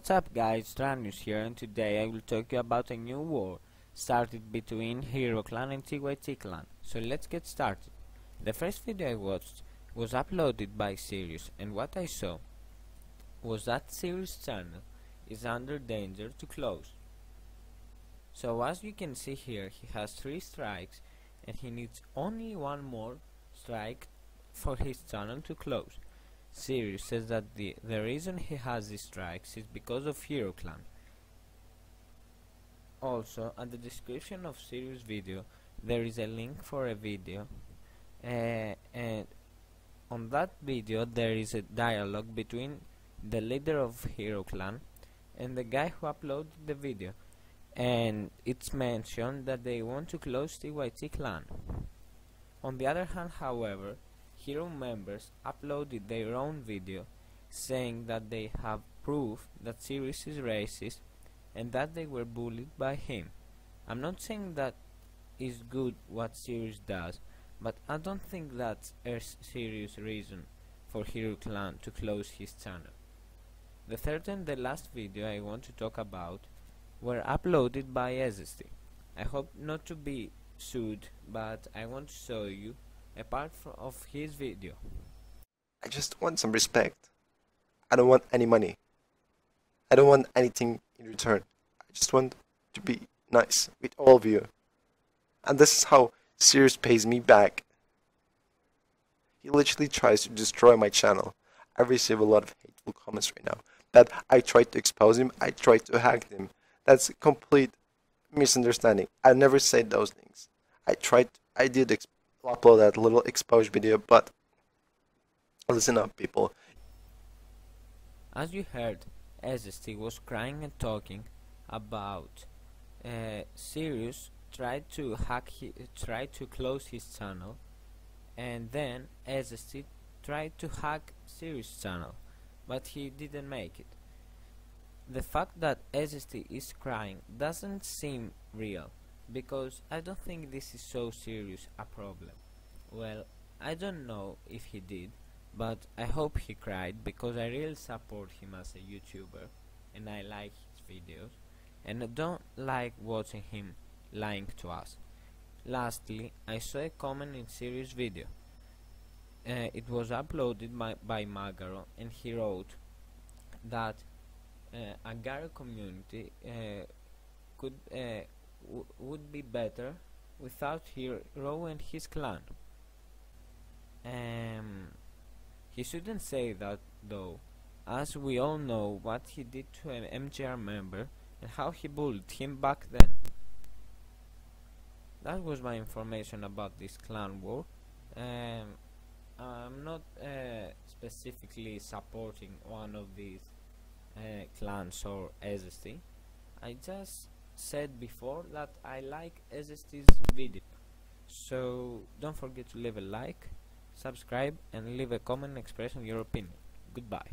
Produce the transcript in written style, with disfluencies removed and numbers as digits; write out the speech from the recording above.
What's up guys, Stranius here, and today I will talk you about a new war started between Hero Clan and TYT Clan. So let's get started. The first video I watched was uploaded by Sirius, and what I saw was that Sirius' channel is under danger to close. So as you can see here, he has 3 strikes and he needs only one more strike for his channel to close. Sirius says that the reason he has these strikes is because of Hero Clan. Also, at the description of Sirius' video there is a link for a video, and on that video there is a dialogue between the leader of Hero Clan and the guy who uploaded the video, and it's mentioned that they want to close TYT Clan. On the other hand, however, Hero members uploaded their own video saying that they have proof that Sirius is racist and that they were bullied by him. I'm not saying that is good what Sirius does, but I don't think that's a serious reason for Hero Clan to close his channel. The third and the last video I want to talk about were uploaded by Ezesty. I hope not to be sued, but I want to show you a part of his video. I just want some respect. I don't want any money. I don't want anything in return. I just want to be nice with all of you. And this is how Sirius pays me back. He literally tries to destroy my channel. I receive a lot of hateful comments right now that I tried to expose him, I tried to hack him. That's a complete misunderstanding. I never said those things. I did upload that little exposure video, but listen up, people. As you heard, Ezesty was crying and talking about Sirius tried to close his channel, and then Ezesty tried to hack Sirius' channel, but he didn't make it. The fact that Ezesty is crying doesn't seem real, because I don't think this is so serious a problem. Well, I don't know if he did, but I hope he cried, because I really support him as a YouTuber and I like his videos, and I don't like watching him lying to us. Lastly, I saw a comment in Sirius' video. It was uploaded by Magaro, and he wrote that Agaro community would be better without Hero and his clan. He shouldn't say that though, as we all know what he did to an MJR member and how he bullied him back then. That was my information about this clan war. I'm not specifically supporting one of these clans or Ezesty. I just said before that I like Ezesty's video, so don't forget to leave a like, subscribe and leave a comment expressing your opinion. Goodbye.